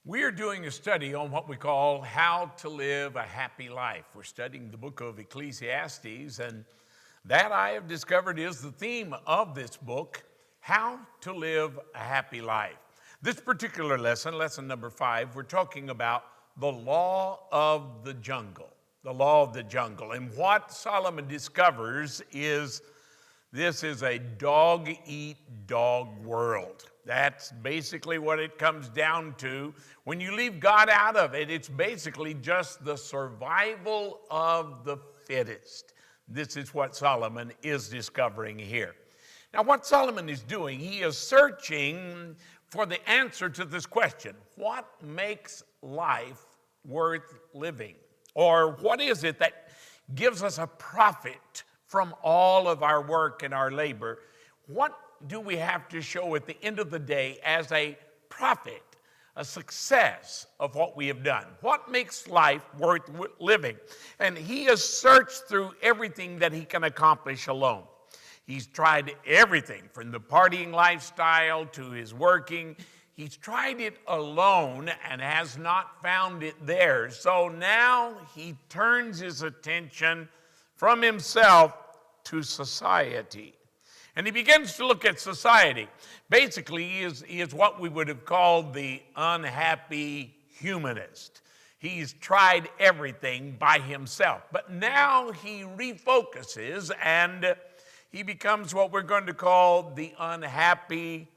We're doing a study on what we call how to live a happy life. We're studying the book of Ecclesiastes, and that I have discovered is the theme of this book, how to live a happy life. This particular lesson, lesson number 5, we're talking about the law of the jungle. The law of the jungle. And what Solomon discovers is this is a dog-eat-dog world. That's basically what it comes down to. When you leave God out of it, it's basically just the survival of the fittest. This is what Solomon is discovering here. Now, what Solomon is doing, he is searching for the answer to this question. What makes life worth living? Or what is it that gives us a profit from all of our work and our labor? What do we have to show at the end of the day as a profit, a success of what we have done? What makes life worth living? And he has searched through everything that he can accomplish alone. He's tried everything from the partying lifestyle to his working. He's tried it alone and has not found it there. So now he turns his attention from himself to society. And he begins to look at society. Basically, he is what we would have called the unhappy humanist. He's tried everything by himself. But now he refocuses and he becomes what we're going to call the unhappy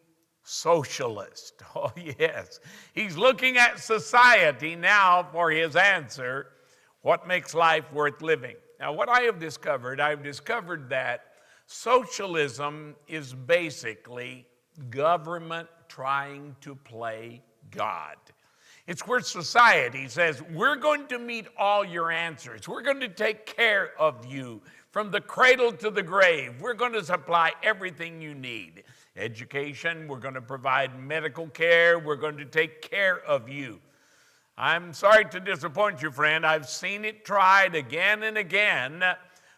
socialist. Oh, yes. He's looking at society now for his answer. What makes life worth living? Now, what I've discovered that socialism is basically government trying to play God. It's where society says, we're going to meet all your answers. We're going to take care of you from the cradle to the grave. We're going to supply everything you need. Education, we're going to provide medical care. We're going to take care of you. I'm sorry to disappoint you, friend. I've seen it tried again and again.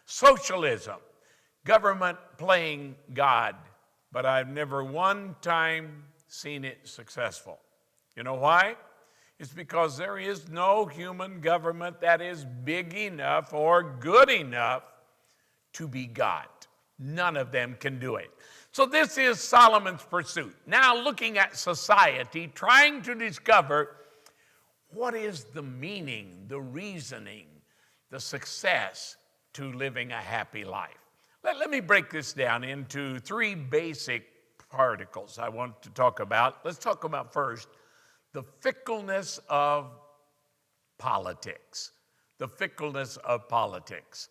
Socialism. Government playing God, but I've never one time seen it successful. You know why? It's because there is no human government that is big enough or good enough to be God. None of them can do it. So this is Solomon's pursuit. Now looking at society, trying to discover what is the meaning, the reasoning, the success to living a happy life. Let me break this down into 3 basic particles I want to talk about. Let's talk about first the fickleness of politics. The fickleness of politics.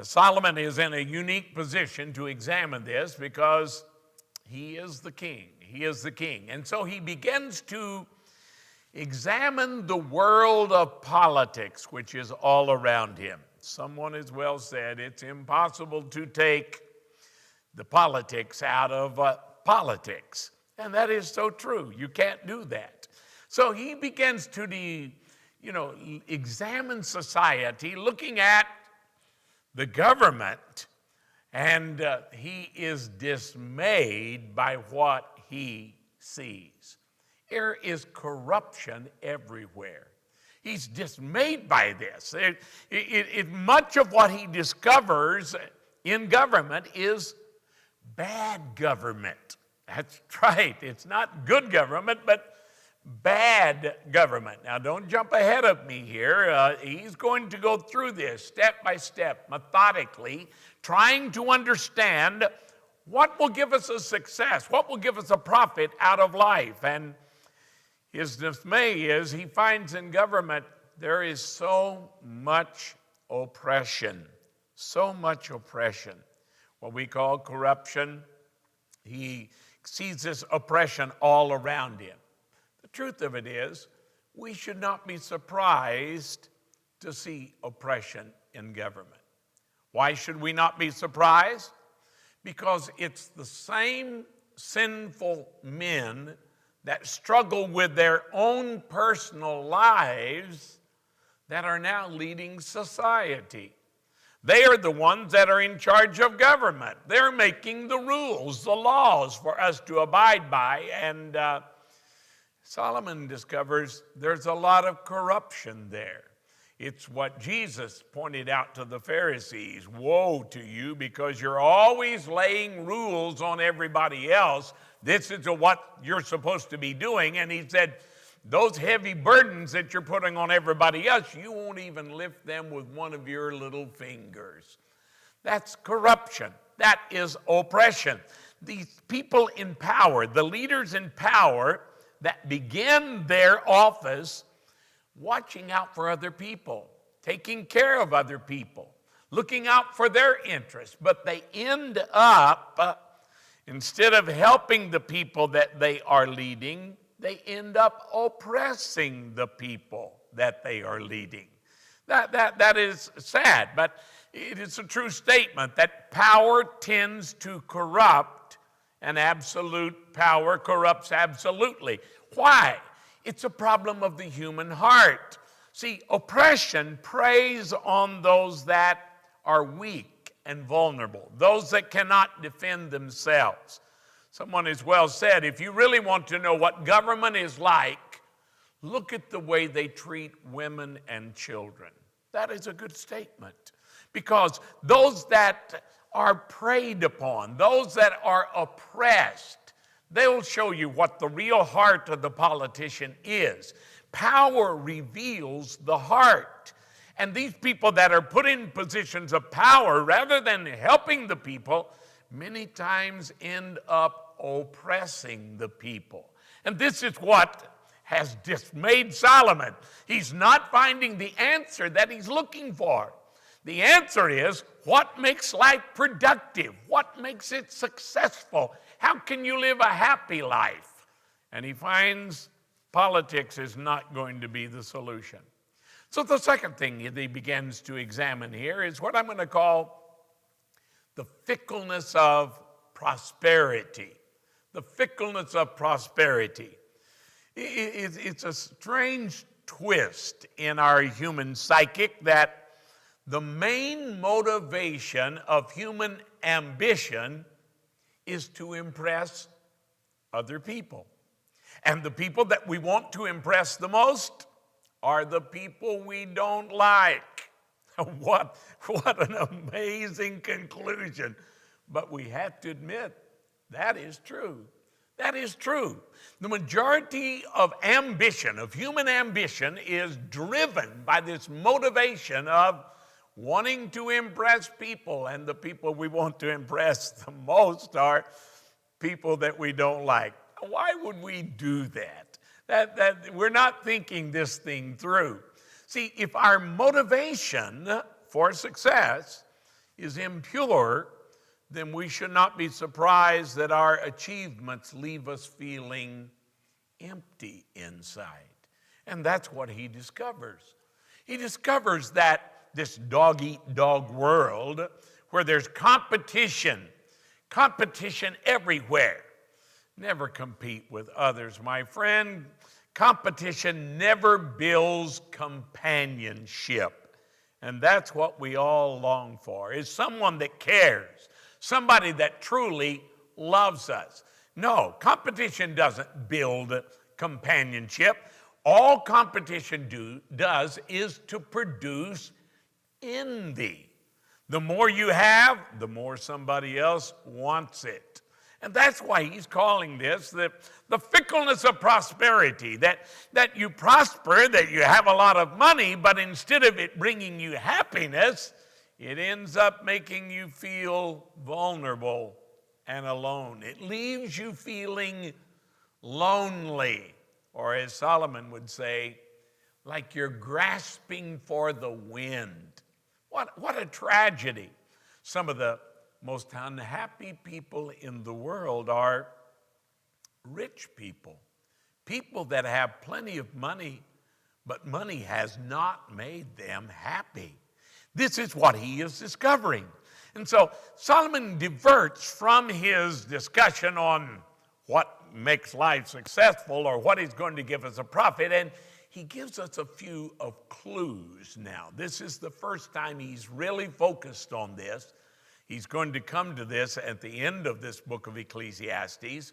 Solomon is in a unique position to examine this because he is the king. He is the king. And so he begins to examine the world of politics, which is all around him. Someone has well said it's impossible to take the politics out of politics. And that is so true. You can't do that. So he begins to, examine society, looking at the government, and he is dismayed by what he sees. There is corruption everywhere. He's dismayed by this. Much of what he discovers in government is bad government. That's right. It's not good government, but bad government. Now, don't jump ahead of me here. He's going to go through this step by step, methodically, trying to understand what will give us a success, what will give us a profit out of life. And his dismay is he finds in government there is so much oppression, what we call corruption. He sees this oppression all around him. The truth of it is, we should not be surprised to see oppression in government. Why should we not be surprised? Because it's the same sinful men that struggle with their own personal lives that are now leading society. They are the ones that are in charge of government. They're making the rules, the laws for us to abide by. And Solomon discovers there's a lot of corruption there. It's what Jesus pointed out to the Pharisees. Woe to you, because you're always laying rules on everybody else. This is what you're supposed to be doing. And he said, those heavy burdens that you're putting on everybody else, you won't even lift them with one of your little fingers. That's corruption. That is oppression. These people in power, the leaders in power that begin their office watching out for other people, taking care of other people, looking out for their interests, but they end up, instead of helping the people that they are leading, they end up oppressing the people that they are leading. That is sad, but it is a true statement that power tends to corrupt, and absolute power corrupts absolutely. Why? It's a problem of the human heart. See, oppression preys on those that are weak and vulnerable, those that cannot defend themselves. Someone has well said, if you really want to know what government is like, look at the way they treat women and children. That is a good statement. Because those that are preyed upon, those that are oppressed, they'll show you what the real heart of the politician is. Power reveals the heart. And these people that are put in positions of power, rather than helping the people, many times end up oppressing the people. And this is what has dismayed Solomon. He's not finding the answer that he's looking for. The answer is, what makes life productive? What makes it successful? How can you live a happy life? And he finds politics is not going to be the solution. So the second thing that he begins to examine here is what I'm going to call the fickleness of prosperity. The fickleness of prosperity. It's a strange twist in our human psychic that the main motivation of human ambition is to impress other people. And the people that we want to impress the most are the people we don't like. What an amazing conclusion. But we have to admit, that is true. That is true. The majority of ambition, of human ambition, is driven by this motivation of wanting to impress people, and the people we want to impress the most are people that we don't like. Why would we do that? That we're not thinking this thing through. See, if our motivation for success is impure, then we should not be surprised that our achievements leave us feeling empty inside. And that's what he discovers. He discovers that this dog-eat-dog world where there's competition everywhere. Never compete with others, my friend. Competition never builds companionship. And that's what we all long for, is someone that cares, somebody that truly loves us. No, competition doesn't build companionship. All competition does is to produce envy. The more you have, the more somebody else wants it. And that's why he's calling this the fickleness of prosperity, that you prosper, that you have a lot of money, but instead of it bringing you happiness, it ends up making you feel vulnerable and alone. It leaves you feeling lonely, or as Solomon would say, like you're grasping for the wind. What a tragedy. Some of the most unhappy people in the world are rich people. People that have plenty of money, but money has not made them happy. This is what he is discovering. And so Solomon diverts from his discussion on what makes life successful or what is going to give us a profit, and he gives us a few of clues now. This is the first time he's really focused on this. He's going to come to this at the end of this book of Ecclesiastes.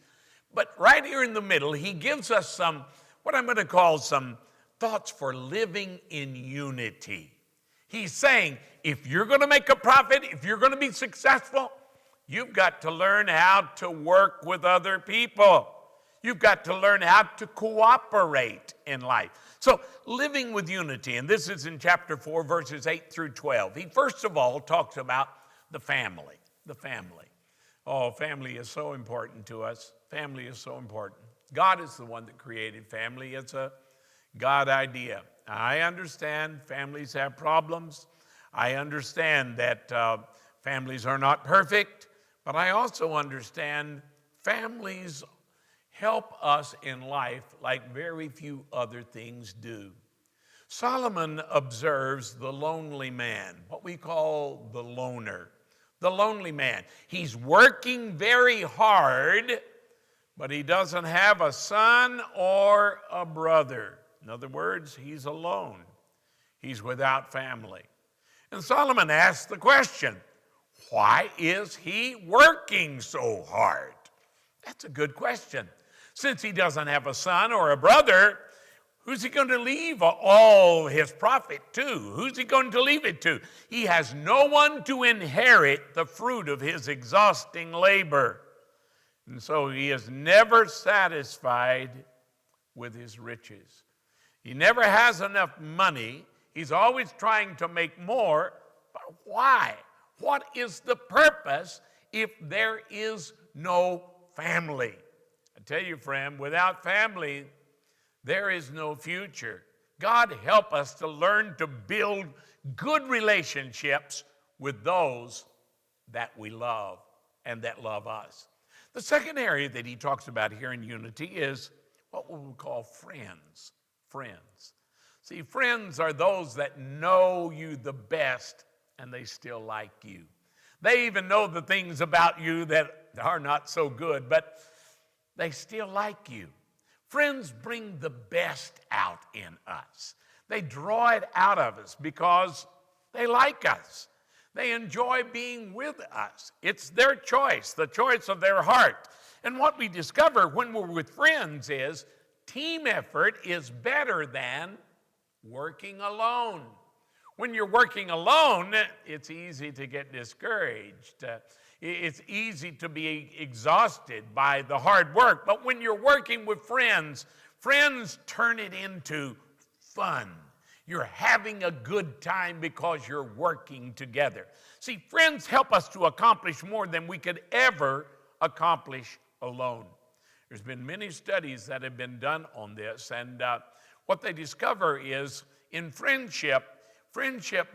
But right here in the middle, he gives us some what I'm going to call some thoughts for living in unity. He's saying, if you're going to make a profit, if you're going to be successful, you've got to learn how to work with other people. You've got to learn how to cooperate in life. So living with unity, and this is in chapter 4, verses 8 through 12. He first of all talks about the family. The family. Oh, family is so important to us. Family is so important. God is the one that created family. It's a God idea. I understand families have problems. I understand that families are not perfect, but I also understand families help us in life like very few other things do. Solomon observes the lonely man, what we call the loner, the lonely man. He's working very hard, but he doesn't have a son or a brother. In other words, he's alone. He's without family. And Solomon asks the question, why is he working so hard? That's a good question. Since he doesn't have a son or a brother, who's he going to leave all his profit to? Who's he going to leave it to? He has no one to inherit the fruit of his exhausting labor. And so he is never satisfied with his riches. He never has enough money. He's always trying to make more. But why? What is the purpose if there is no family? I tell you, friend, without family, there is no future. God help us to learn to build good relationships with those that we love and that love us. The second area that he talks about here in unity is what we would call friends. Friends. See, friends are those that know you the best and they still like you. They even know the things about you that are not so good, but they still like you. Friends bring the best out in us. They draw it out of us because they like us. They enjoy being with us. It's their choice, the choice of their heart. And what we discover when we're with friends is team effort is better than working alone. When you're working alone, it's easy to get discouraged. It's easy to be exhausted by the hard work. But when you're working with friends, friends turn it into fun. You're having a good time because you're working together. See, friends help us to accomplish more than we could ever accomplish alone. There's been many studies that have been done on this, and what they discover is in friendship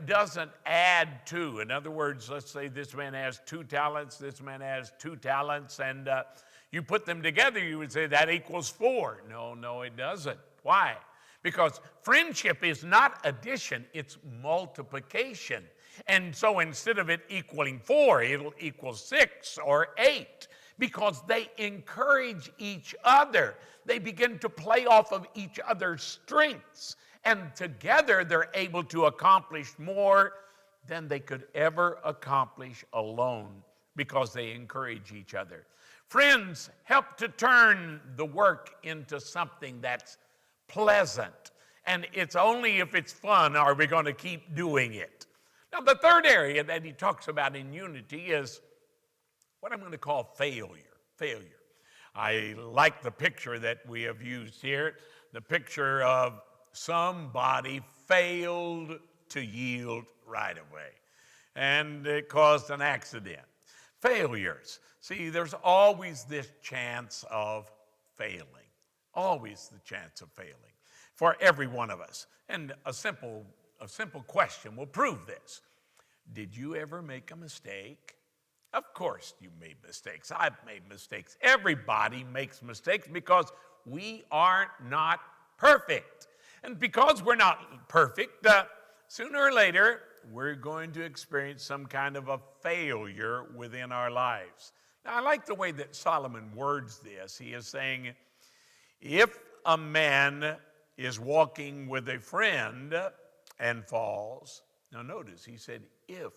doesn't add to. In other words, let's say this man has 2 talents, this man has 2 talents, and you put them together, you would say that equals 4. No, it doesn't. Why? Because friendship is not addition, it's multiplication. And so instead of it equaling 4, it'll equal 6 or 8. Because they encourage each other. They begin to play off of each other's strengths. And together they're able to accomplish more than they could ever accomplish alone because they encourage each other. Friends help to turn the work into something that's pleasant. And it's only if it's fun are we going to keep doing it. Now, the third area that he talks about in unity is what I'm going to call failure. I like the picture that we have used here, the picture of somebody failed to yield right away, and it caused an accident. Failures. See, there's always this chance of failing, always the chance of failing for every one of us. And a simple question will prove this. Did you ever make a mistake? Of course you made mistakes. I've made mistakes. Everybody makes mistakes because we are not perfect. And because we're not perfect, sooner or later, we're going to experience some kind of a failure within our lives. Now, I like the way that Solomon words this. He is saying, if a man is walking with a friend and falls, now notice, he said if.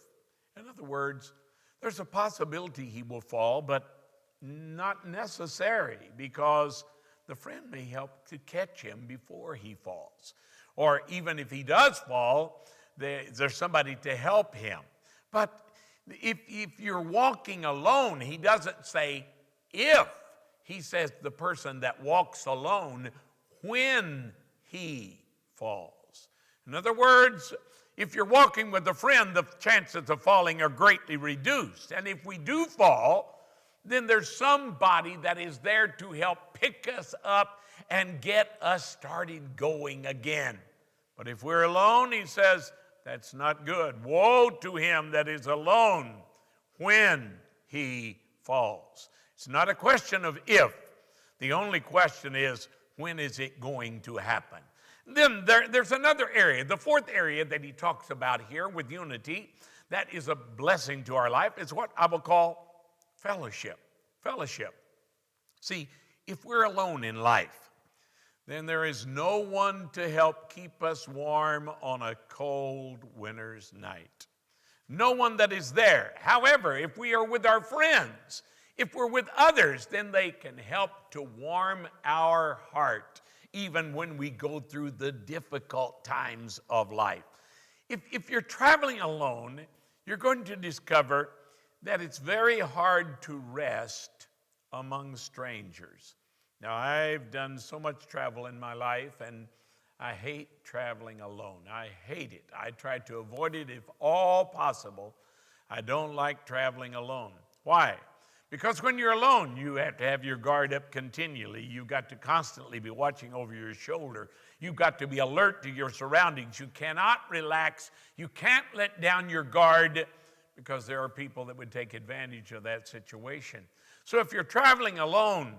In other words, there's a possibility he will fall, but not necessary because the friend may help to catch him before he falls. Or even if he does fall, there's somebody to help him. But if you're walking alone, he doesn't say if. He says the person that walks alone when he falls. In other words, if you're walking with a friend, the chances of falling are greatly reduced. And if we do fall, then there's somebody that is there to help pick us up and get us started going again. But if we're alone, he says, that's not good. Woe to him that is alone when he falls. It's not a question of if. The only question is, when is it going to happen? Then there's another area, the fourth area that he talks about here with unity, that is a blessing to our life, is what I will call fellowship. Fellowship. See, if we're alone in life, then there is no one to help keep us warm on a cold winter's night. No one that is there. However, if we are with our friends, if we're with others, then they can help to warm our heart, even when we go through the difficult times of life. If you're traveling alone, you're going to discover that it's very hard to rest among strangers. Now, I've done so much travel in my life, and I hate traveling alone. I hate it. I try to avoid it if all possible. I don't like traveling alone. Why? Because when you're alone, you have to have your guard up continually. You've got to constantly be watching over your shoulder. You've got to be alert to your surroundings. You cannot relax. You can't let down your guard, because there are people that would take advantage of that situation. So if you're traveling alone,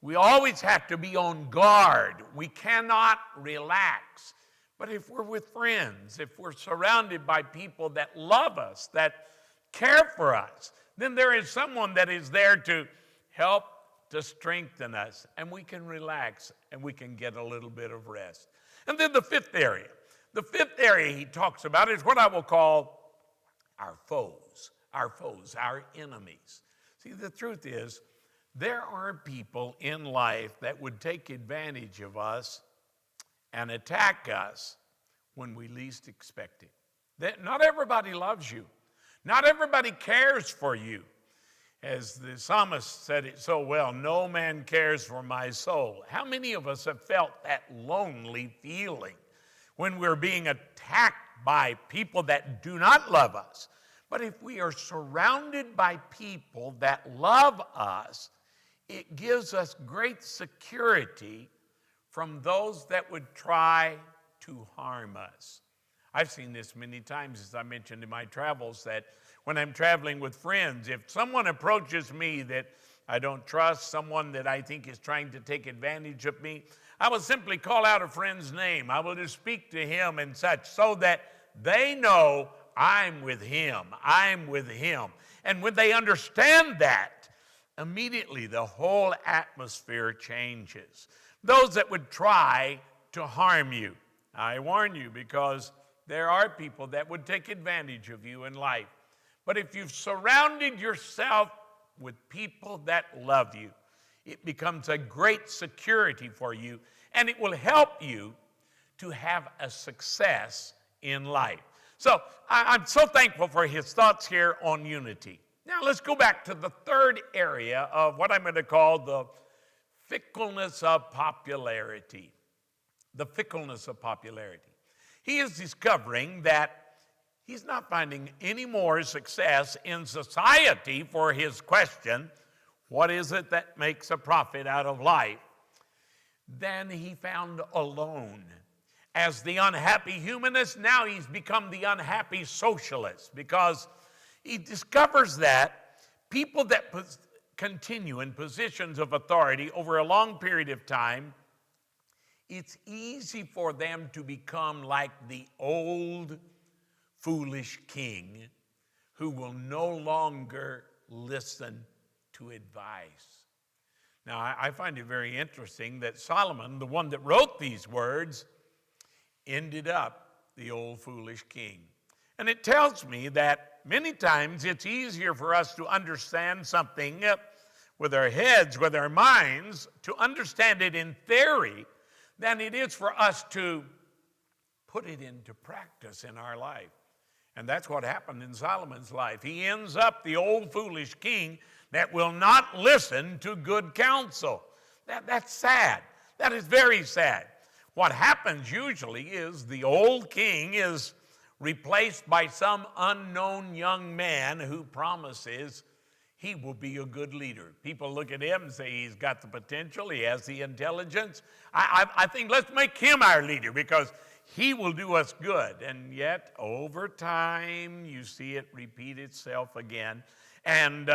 we always have to be on guard. We cannot relax. But if we're with friends, if we're surrounded by people that love us, that care for us, then there is someone that is there to help to strengthen us, and we can relax and we can get a little bit of rest. And then the fifth area he talks about is what I will call our foes, our enemies. See, the truth is, there are people in life that would take advantage of us and attack us when we least expect it. Not everybody loves you. Not everybody cares for you. As the psalmist said it so well, no man cares for my soul. How many of us have felt that lonely feeling when we're being attacked by people that do not love us? But if we are surrounded by people that love us, it gives us great security from those that would try to harm us. I've seen this many times, as I mentioned in my travels, that when I'm traveling with friends, if someone approaches me that I don't trust, someone that I think is trying to take advantage of me, I will simply call out a friend's name. I will just speak to him and such, so that they know I'm with him. I'm with him. And when they understand that, immediately the whole atmosphere changes. Those that would try to harm you, I warn you, because there are people that would take advantage of you in life. But if you've surrounded yourself with people that love you, it becomes a great security for you, and it will help you to have a success in life. So I'm so thankful for his thoughts here on unity. Now let's go back to the third area of what I'm going to call the fickleness of popularity. The fickleness of popularity. He is discovering that he's not finding any more success in society for his question, what is it that makes a profit out of life, than he found alone. As the unhappy humanist, now he's become the unhappy socialist, because he discovers that people that continue in positions of authority over a long period of time, it's easy for them to become like the old foolish king who will no longer listen to advice. Now, I find it very interesting that Solomon, the one that wrote these words, ended up the old foolish king. And it tells me that many times it's easier for us to understand something with our heads, with our minds, to understand it in theory than it is for us to put it into practice in our life. And that's what happened in Solomon's life. He ends up the old foolish king that will not listen to good counsel. That's sad. That is very sad. What happens usually is the old king is replaced by some unknown young man who promises he will be a good leader. People look at him and say he's got the potential, he has the intelligence. I think let's make him our leader because he will do us good. And yet, over time, you see it repeat itself again. And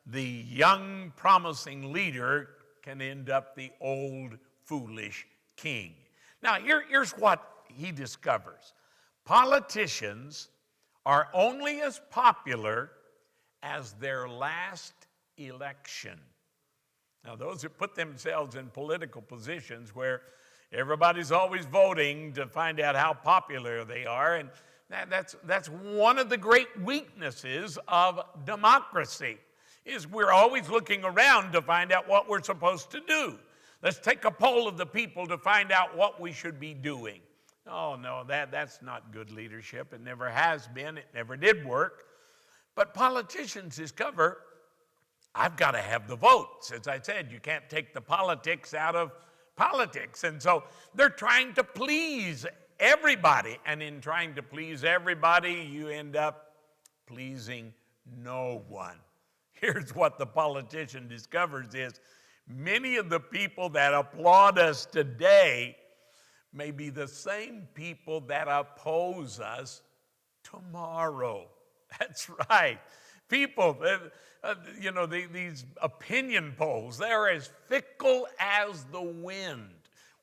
the young, promising leader can end up the old, foolish king. Now, here's what he discovers. Politicians are only as popular as their last election. Now, those that put themselves in political positions where everybody's always voting to find out how popular they are, and that's one of the great weaknesses of democracy, is we're always looking around to find out what we're supposed to do. Let's take a poll of the people to find out what we should be doing. Oh, no, that's not good leadership. It never has been. It never did work. But politicians discover, I've got to have the votes. As I said, you can't take the politics out of politics. And so they're trying to please everybody. And in trying to please everybody, you end up pleasing no one. Here's what the politician discovers is many of the people that applaud us today may be the same people that oppose us tomorrow. That's right. People, these opinion polls, they're as fickle as the wind.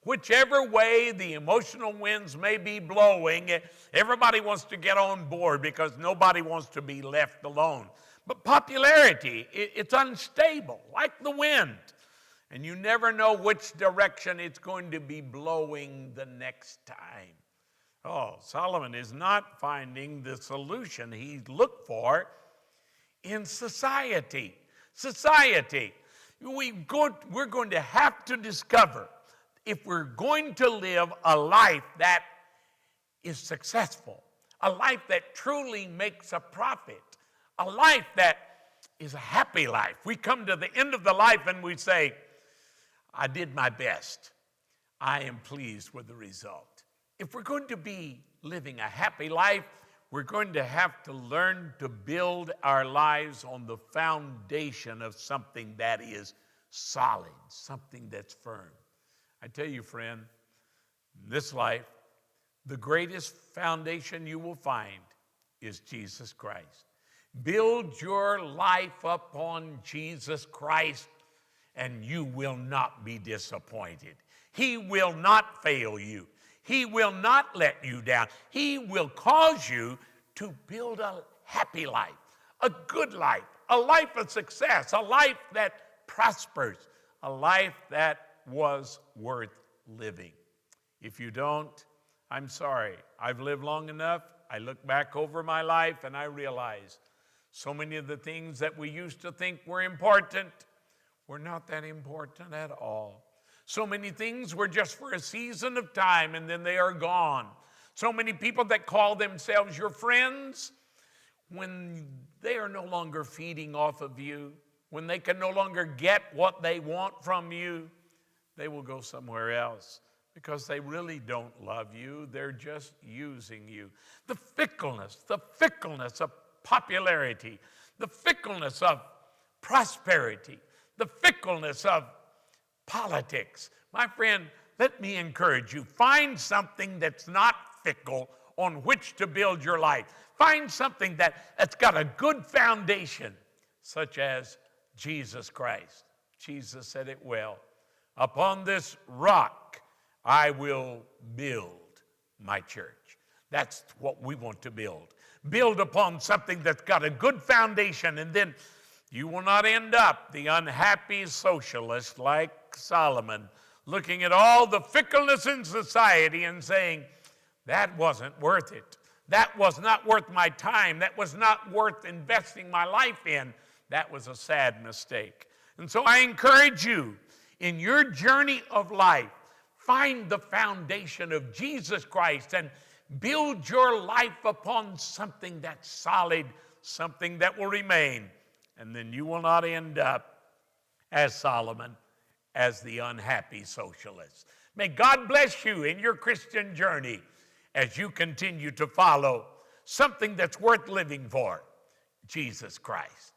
Whichever way the emotional winds may be blowing, everybody wants to get on board because nobody wants to be left alone. But popularity, it's unstable, like the wind. And you never know which direction it's going to be blowing the next time. Oh, Solomon is not finding the solution he looked for in society. Society. We're going to have to discover if we're going to live a life that is successful, a life that truly makes a profit, a life that is a happy life. We come to the end of the life and we say, I did my best. I am pleased with the result. If we're going to be living a happy life, we're going to have to learn to build our lives on the foundation of something that is solid, something that's firm. I tell you, friend, in this life, the greatest foundation you will find is Jesus Christ. Build your life upon Jesus Christ, and you will not be disappointed. He will not fail you. He will not let you down. He will cause you to build a happy life, a good life, a life of success, a life that prospers, a life that was worth living. If you don't, I'm sorry. I've lived long enough. I look back over my life and I realize so many of the things that we used to think were important were not that important at all. So many things were just for a season of time and then they are gone. So many people that call themselves your friends, when they are no longer feeding off of you, when they can no longer get what they want from you, they will go somewhere else because they really don't love you. They're just using you. The fickleness of popularity, the fickleness of prosperity, the fickleness of politics. My friend, let me encourage you. Find something that's not fickle on which to build your life. Find something that's got a good foundation, such as Jesus Christ. Jesus said it well. Upon this rock, I will build my church. That's what we want to build. Build upon something that's got a good foundation, and then you will not end up the unhappy socialist like Solomon, looking at all the fickleness in society and saying, that wasn't worth it. That was not worth my time. That was not worth investing my life in. That was a sad mistake. And so I encourage you, in your journey of life, find the foundation of Jesus Christ and build your life upon something that's solid, something that will remain. And then you will not end up as Solomon, as the unhappy socialist. May God bless you in your Christian journey as you continue to follow something that's worth living for, Jesus Christ.